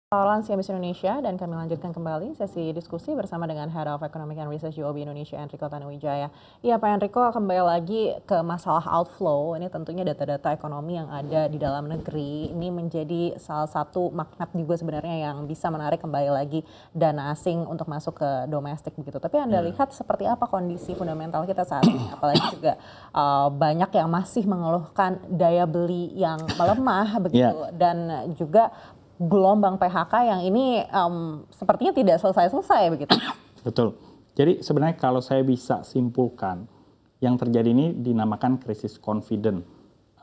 Lansia Bis Indonesia, dan kami lanjutkan kembali sesi diskusi bersama dengan Head of Economic and Research UOB Indonesia, Enrico Tanuwijaya. Iya Pak Enrico, kembali lagi ke masalah outflow. Ini tentunya data-data ekonomi yang ada di dalam negeri. Ini menjadi salah satu magnet juga sebenarnya yang bisa menarik kembali lagi dana asing untuk masuk ke domestik begitu. Tapi Anda lihat seperti apa kondisi fundamental kita saat ini? Apalagi juga banyak yang masih mengeluhkan daya beli yang melemah begitu, dan juga gelombang PHK yang ini sepertinya tidak selesai-selesai begitu. Betul. Jadi sebenarnya kalau saya bisa simpulkan, yang terjadi ini dinamakan krisis confident,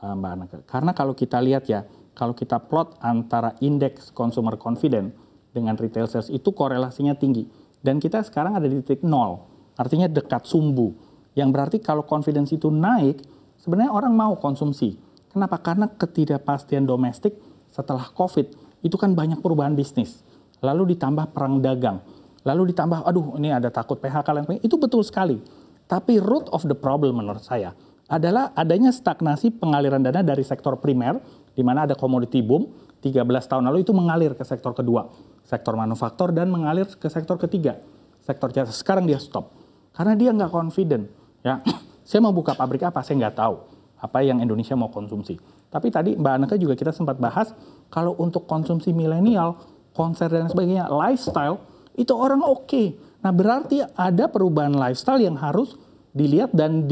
Mbak Anaka. Karena kalau kita lihat ya, kalau kita plot antara indeks consumer confident dengan retail sales itu korelasinya tinggi. Dan kita sekarang ada di titik nol, artinya dekat sumbu. Yang berarti kalau confidence itu naik, sebenarnya orang mau konsumsi. Kenapa? Karena ketidakpastian domestik setelah COVID itu kan banyak perubahan bisnis, lalu ditambah perang dagang, lalu ditambah, aduh ini ada takut PHK dan sebagainya, itu betul sekali. Tapi root of the problem menurut saya adalah adanya stagnasi pengaliran dana dari sektor primer, di mana ada commodity boom, 13 tahun lalu itu mengalir ke sektor kedua, sektor manufaktur, dan mengalir ke sektor ketiga, sektor jasa. Sekarang dia stop, karena dia nggak confident. Ya, saya mau buka pabrik apa, saya nggak tahu apa yang Indonesia mau konsumsi. Tapi tadi Mbak Anaka juga kita sempat bahas, kalau untuk konsumsi milenial, konser dan sebagainya, lifestyle, itu orang oke. Nah berarti ada perubahan lifestyle yang harus dilihat dan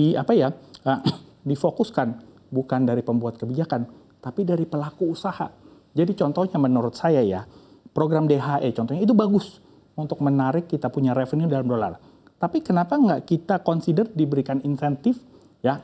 difokuskan. Bukan dari pembuat kebijakan, tapi dari pelaku usaha. Jadi contohnya menurut saya ya, program DHE contohnya itu bagus untuk menarik kita punya revenue dalam dolar. Tapi kenapa nggak kita consider diberikan insentif, ya,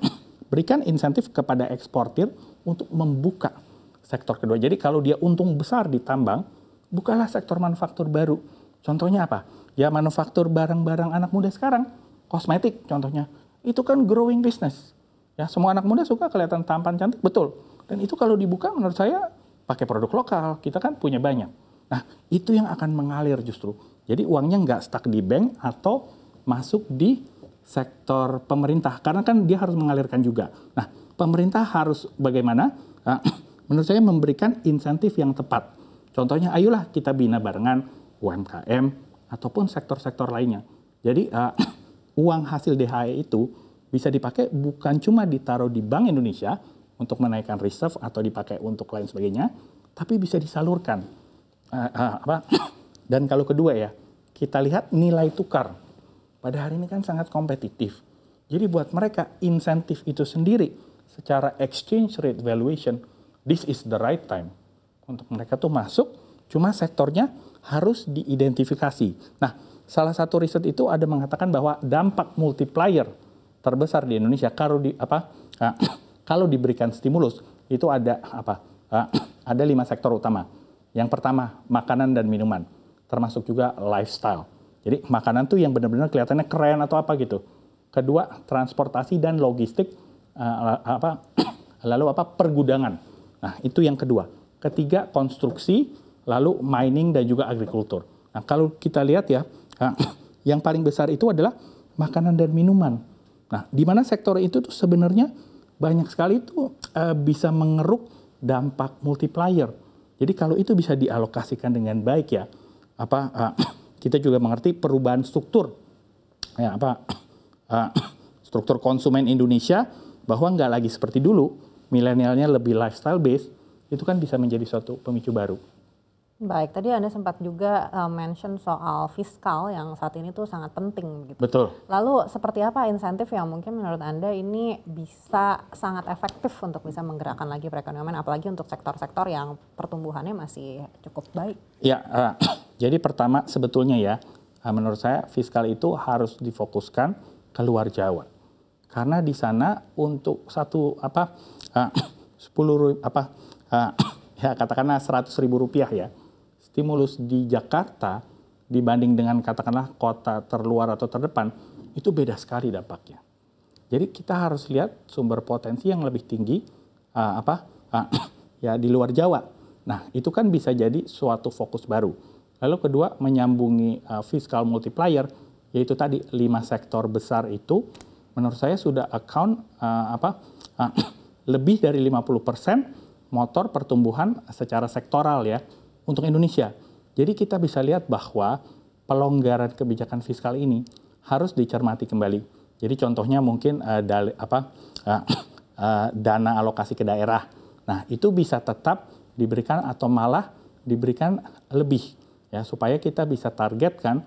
berikan insentif kepada eksportir untuk membuka sektor kedua. Jadi kalau dia untung besar di tambang, bukalah sektor manufaktur baru. Contohnya apa? Ya manufaktur barang-barang anak muda sekarang, kosmetik contohnya. Itu kan growing business. Ya, semua anak muda suka kelihatan tampan cantik, betul. Dan itu kalau dibuka menurut saya pakai produk lokal, kita kan punya banyak. Nah, itu yang akan mengalir justru. Jadi uangnya nggak stuck di bank atau masuk di sektor pemerintah, karena kan dia harus mengalirkan juga. Nah, pemerintah harus bagaimana? Menurut saya memberikan insentif yang tepat. Contohnya, ayolah kita bina barengan UMKM ataupun sektor-sektor lainnya. Jadi uang hasil DHE itu bisa dipakai bukan cuma ditaruh di Bank Indonesia untuk menaikkan reserve atau dipakai untuk lain sebagainya, tapi bisa disalurkan. Dan kalau kedua ya, kita lihat nilai tukar. Pada hari ini kan sangat kompetitif. Jadi buat mereka insentif itu sendiri secara exchange rate valuation, this is the right time untuk mereka tuh masuk, cuma sektornya harus diidentifikasi. Nah, salah satu riset itu ada mengatakan bahwa dampak multiplier terbesar di Indonesia kalau diberikan stimulus itu ada ada 5 sektor utama. Yang pertama, makanan dan minuman, termasuk juga lifestyle. Jadi makanan tuh yang benar-benar kelihatannya keren atau apa gitu. Kedua, transportasi dan logistik, lalu pergudangan. Nah, itu yang kedua. Ketiga, konstruksi, lalu mining dan juga agrikultur. Nah, kalau kita lihat ya, yang paling besar itu adalah makanan dan minuman. Nah, di mana sektor itu tuh sebenarnya banyak sekali itu bisa mengeruk dampak multiplier. Jadi kalau itu bisa dialokasikan dengan baik ya, kita juga mengerti perubahan struktur, ya, struktur konsumen Indonesia, bahwa nggak lagi seperti dulu, milenialnya lebih lifestyle based, itu kan bisa menjadi suatu pemicu baru. Baik, tadi Anda sempat juga mention soal fiskal yang saat ini tuh sangat penting gitu. Betul. Lalu seperti apa insentif yang mungkin menurut Anda ini bisa sangat efektif untuk bisa menggerakkan lagi perekonomian, apalagi untuk sektor-sektor yang pertumbuhannya masih cukup baik? Ya, jadi pertama sebetulnya ya, menurut saya fiskal itu harus difokuskan ke luar Jawa. Karena di sana untuk satu katakanlah 100.000 rupiah ya, stimulus di Jakarta dibanding dengan katakanlah kota terluar atau terdepan, itu beda sekali dampaknya. Jadi kita harus lihat sumber potensi yang lebih tinggi ya di luar Jawa. Nah, itu kan bisa jadi suatu fokus baru. Lalu kedua, menyambungi fiskal multiplier, yaitu tadi 5 sektor besar itu menurut saya sudah account lebih dari 50% motor pertumbuhan secara sektoral ya untuk Indonesia. Jadi kita bisa lihat bahwa pelonggaran kebijakan fiskal ini harus dicermati kembali. Jadi contohnya mungkin dana alokasi ke daerah. Nah, itu bisa tetap diberikan atau malah diberikan lebih ya supaya kita bisa targetkan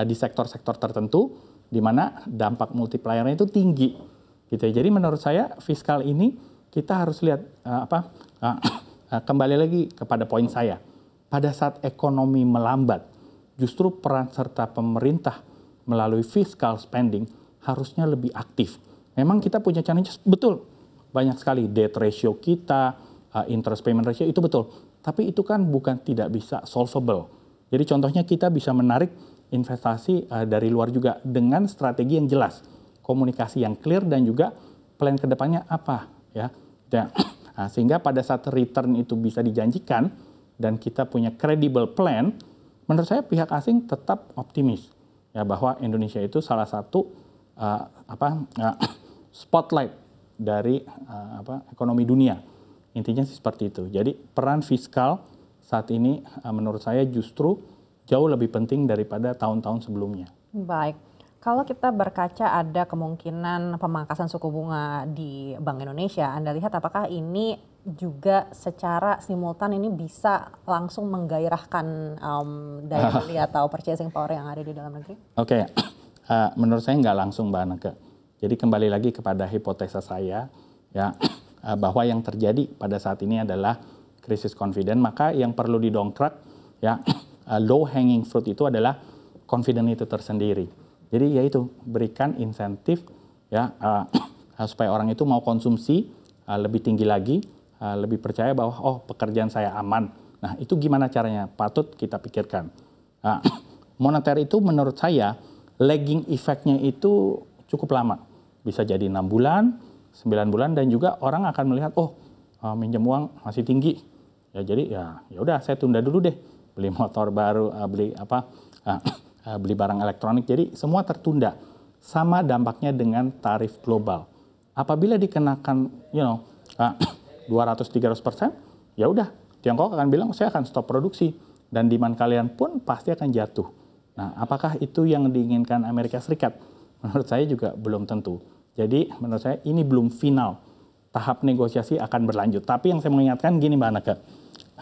di sektor-sektor tertentu di mana dampak multipliernya itu tinggi. Gitu ya. Jadi menurut saya fiskal ini kita harus lihat kembali lagi kepada poin saya. Pada saat ekonomi melambat, justru peran serta pemerintah melalui fiscal spending harusnya lebih aktif. Memang kita punya challenges, betul. Banyak sekali debt ratio kita, interest payment ratio itu betul. Tapi itu kan bukan tidak bisa solvable. Jadi contohnya kita bisa menarik investasi dari luar juga dengan strategi yang jelas. Komunikasi yang clear dan juga plan ke depannya apa. Ya. Sehingga pada saat return itu bisa dijanjikan dan kita punya credible plan, menurut saya pihak asing tetap optimis ya bahwa Indonesia itu salah satu spotlight dari ekonomi dunia. Intinya sih seperti itu. Jadi peran fiskal saat ini menurut saya justru jauh lebih penting daripada tahun-tahun sebelumnya. Baik. Kalau kita berkaca ada kemungkinan pemangkasan suku bunga di Bank Indonesia, Anda lihat apakah ini juga secara simultan ini bisa langsung menggairahkan daya beli atau purchasing power yang ada di dalam negeri? Oke. Menurut saya nggak langsung Mbak Anake. Jadi kembali lagi kepada hipotesa saya ya bahwa yang terjadi pada saat ini adalah krisis confidence, maka yang perlu didongkrak ya low hanging fruit itu adalah confidence itu tersendiri. Jadi yaitu berikan insentif ya supaya orang itu mau konsumsi lebih tinggi lagi, lebih percaya bahwa oh pekerjaan saya aman. Nah itu gimana caranya? Patut kita pikirkan. Moneter itu menurut saya lagging effect-nya itu cukup lama. Bisa jadi 6 bulan, 9 bulan dan juga orang akan melihat minjem uang masih tinggi. Ya jadi ya udah saya tunda dulu deh. Beli motor baru, beli barang elektronik, jadi semua tertunda. Sama dampaknya dengan tarif global. Apabila dikenakan 200-300%, ya udah Tiongkok akan bilang saya akan stop produksi dan demand kalian pun pasti akan jatuh. Nah, apakah itu yang diinginkan Amerika Serikat? Menurut saya juga belum tentu. Jadi menurut saya ini belum final. Tahap negosiasi akan berlanjut. Tapi yang saya mengingatkan gini Mbak Anake,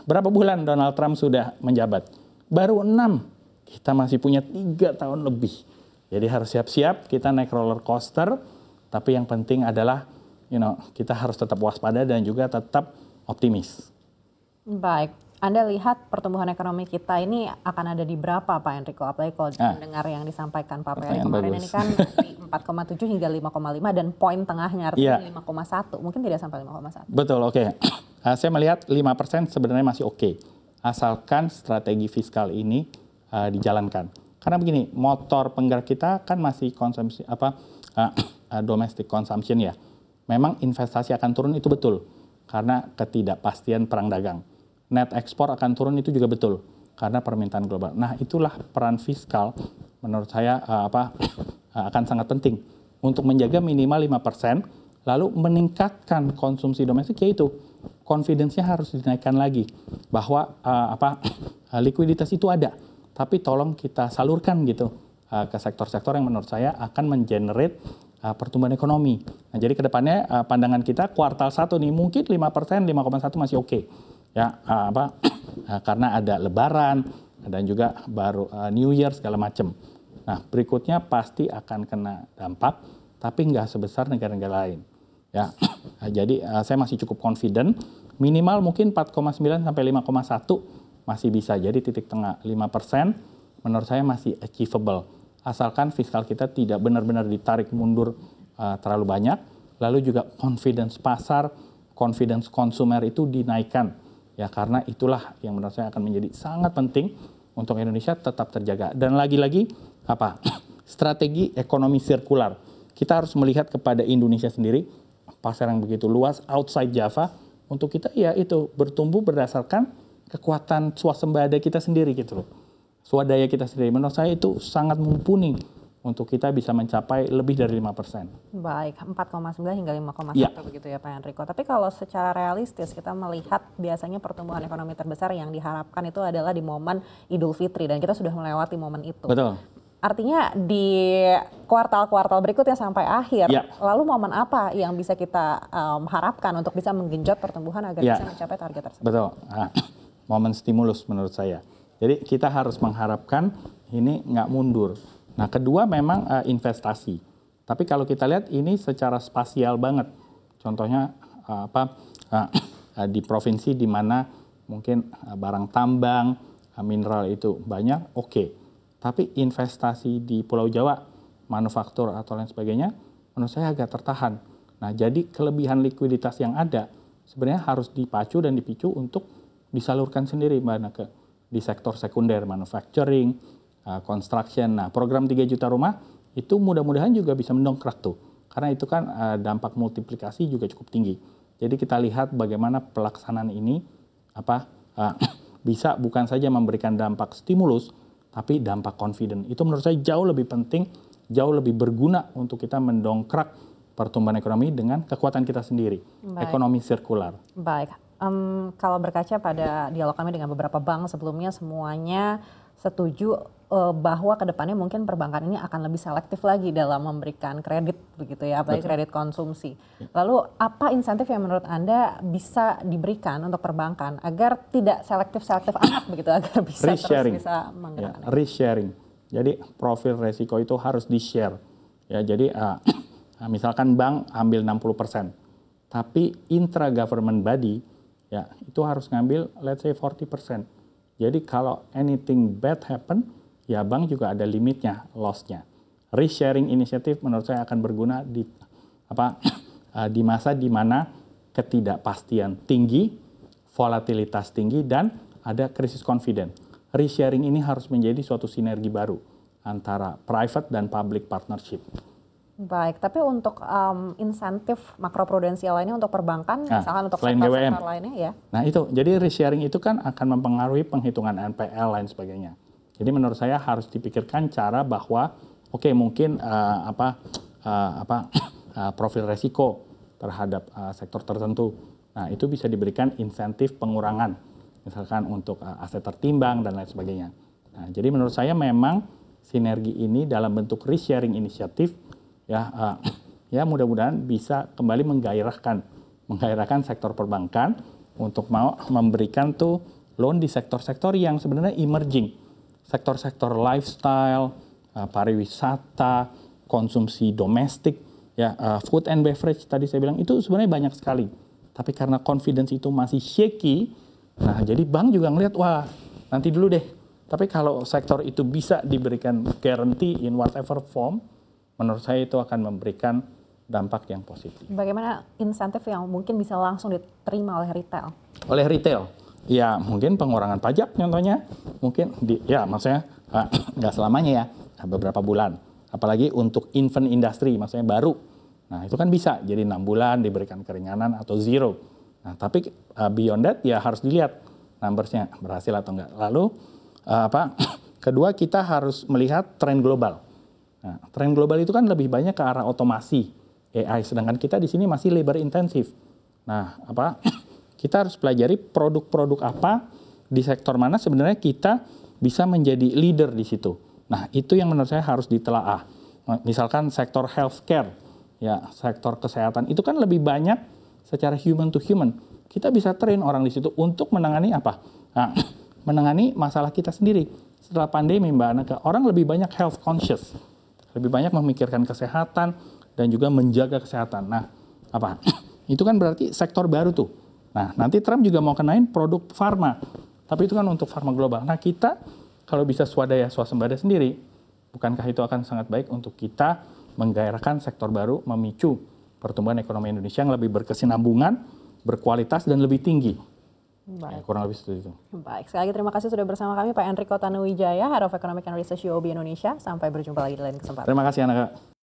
berapa bulan Donald Trump sudah menjabat? Baru 6. Kita masih punya 3 tahun lebih. Jadi harus siap-siap kita naik roller coaster. Tapi yang penting adalah kita harus tetap waspada dan juga tetap optimis. Baik. Anda lihat pertumbuhan ekonomi kita ini akan ada di berapa Pak Enrico? Apalagi kalau mendengar yang disampaikan Pak Peri kemarin ini kan di 4,7 hingga 5,5 dan poin tengahnya artinya 5,1. Mungkin tidak sampai 5,1. Betul, oke. Saya melihat 5% sebenarnya masih oke. Asalkan strategi fiskal ini dijalankan. Karena begini, motor penggerak kita kan masih konsumsi domestic consumption ya. Memang investasi akan turun itu betul karena ketidakpastian perang dagang. Net ekspor akan turun itu juga betul karena permintaan global. Nah, itulah peran fiskal menurut saya akan sangat penting untuk menjaga minimal 5%, lalu meningkatkan konsumsi domestik, yaitu confidence-nya harus dinaikkan lagi bahwa likuiditas itu ada. Tapi tolong kita salurkan gitu ke sektor-sektor yang menurut saya akan mengenerate pertumbuhan ekonomi. Nah, jadi kedepannya pandangan kita kuartal 1 nih mungkin 5%, 5,1 masih oke. Ya, karena ada Lebaran dan juga baru New Year segala macam. Nah, berikutnya pasti akan kena dampak, tapi nggak sebesar negara-negara lain. Ya, jadi saya masih cukup confident. Minimal mungkin 4,9 sampai 5,1 masih bisa. Jadi titik tengah 5% menurut saya masih achievable. Asalkan fiskal kita tidak benar-benar ditarik mundur terlalu banyak. Lalu juga confidence pasar, confidence konsumer itu dinaikkan. Ya, karena itulah yang menurut saya akan menjadi sangat penting untuk Indonesia tetap terjaga. Dan lagi-lagi strategi ekonomi sirkular. Kita harus melihat kepada Indonesia sendiri, pasar yang begitu luas outside Java, untuk kita ya itu bertumbuh berdasarkan kekuatan swasembada kita sendiri gitu loh. Swadaya kita sendiri. Menurut saya itu sangat mumpuni untuk kita bisa mencapai lebih dari 5%. Baik, 4,9 hingga 5,1 Ya. begitu ya Pak Enrico. Tapi kalau secara realistis kita melihat biasanya pertumbuhan ekonomi terbesar yang diharapkan itu adalah di momen Idul Fitri dan kita sudah melewati momen itu. Betul. Artinya di kuartal-kuartal berikutnya sampai akhir, Ya. lalu momen apa yang bisa kita harapkan untuk bisa menggenjot pertumbuhan agar Ya. bisa mencapai target tersebut? Betul. Nah, momen stimulus menurut saya. Jadi kita harus mengharapkan ini nggak mundur. Nah, kedua memang investasi. Tapi kalau kita lihat ini secara spasial banget. Contohnya di provinsi di mana mungkin barang tambang, mineral itu banyak, oke. Tapi investasi di Pulau Jawa, manufaktur atau lain sebagainya, menurut saya agak tertahan. Nah, jadi kelebihan likuiditas yang ada sebenarnya harus dipacu dan dipicu untuk disalurkan sendiri di sektor sekunder, manufacturing, construction. Nah, program 3 juta rumah itu mudah-mudahan juga bisa mendongkrak tuh. Karena itu kan dampak multiplikasi juga cukup tinggi. Jadi kita lihat bagaimana pelaksanaan ini bisa bukan saja memberikan dampak stimulus, tapi dampak confident. Itu menurut saya jauh lebih penting, jauh lebih berguna untuk kita mendongkrak pertumbuhan ekonomi dengan kekuatan kita sendiri. Baik. Ekonomi sirkular. Baik, kalau berkaca pada dialog kami dengan beberapa bank sebelumnya, semuanya setuju bahwa kedepannya mungkin perbankan ini akan lebih selektif lagi dalam memberikan kredit begitu ya, apalagi kredit konsumsi. Lalu apa insentif yang menurut Anda bisa diberikan untuk perbankan agar tidak selektif amat begitu, agar bisa Risk sharing. terus bisa menggerakkan? Ya, risk sharing. Jadi profil resiko itu harus di-share. Ya, jadi misalkan bank ambil 60%, tapi intra-government body ya itu harus ngambil let's say 40%. Jadi kalau anything bad happen, ya bank juga ada limitnya, loss-nya. Risk sharing initiative menurut saya akan berguna di masa di mana ketidakpastian tinggi, volatilitas tinggi, dan ada krisis confidence. Risk sharing ini harus menjadi suatu sinergi baru antara private dan public partnership. Baik, tapi untuk insentif makroprudensial lainnya untuk perbankan, misalkan untuk selain sektor lainnya ya? Nah itu, jadi risk sharing itu kan akan mempengaruhi penghitungan NPL lain sebagainya. Jadi menurut saya harus dipikirkan cara bahwa, oke, mungkin profil resiko terhadap sektor tertentu. Nah itu bisa diberikan insentif pengurangan, misalkan untuk aset tertimbang dan lain sebagainya. Nah jadi menurut saya memang sinergi ini dalam bentuk risk sharing inisiatif ya mudah-mudahan bisa kembali menggairahkan sektor perbankan untuk mau memberikan tuh loan di sektor-sektor yang sebenarnya emerging, sektor-sektor lifestyle, pariwisata, konsumsi domestik, food and beverage tadi saya bilang itu sebenarnya banyak sekali. Tapi karena confidence itu masih shaky, nah jadi bank juga ngelihat wah nanti dulu deh. Tapi kalau sektor itu bisa diberikan guarantee in whatever form, menurut saya itu akan memberikan dampak yang positif. Bagaimana insentif yang mungkin bisa langsung diterima oleh retail? Oleh retail, ya mungkin pengurangan pajak contohnya, mungkin maksudnya nggak selamanya ya, beberapa bulan. Apalagi untuk infant industry, maksudnya baru. Nah itu kan bisa, jadi 6 bulan diberikan keringanan atau zero. Nah tapi beyond that ya harus dilihat numbersnya berhasil atau enggak. Lalu kedua kita harus melihat tren global. Nah, tren global itu kan lebih banyak ke arah otomasi AI, sedangkan kita di sini masih labor intensif. Nah, kita harus pelajari produk-produk apa di sektor mana sebenarnya kita bisa menjadi leader di situ. Nah, itu yang menurut saya harus ditelaah. Misalkan sektor healthcare, ya sektor kesehatan itu kan lebih banyak secara human to human. Kita bisa train orang di situ untuk menangani apa? Nah, menangani masalah kita sendiri. Setelah pandemi, Mbak Anaka, orang lebih banyak health conscious. Lebih banyak memikirkan kesehatan dan juga menjaga kesehatan. Nah, itu kan berarti sektor baru tuh. Nah, nanti Trump juga mau kenain produk farma. Tapi itu kan untuk farma global. Nah, kita kalau bisa swadaya swasembada sendiri, bukankah itu akan sangat baik untuk kita menggairahkan sektor baru, memicu pertumbuhan ekonomi Indonesia yang lebih berkesinambungan, berkualitas, dan lebih tinggi. Baik. Ya, kurang lebih seperti itu. Baik, sekali lagi terima kasih sudah bersama kami Pak Enrico Tanuwijaya, Head of Economic and Research UOB Indonesia. Sampai berjumpa lagi di lain kesempatan. Terima kasih, Anaka.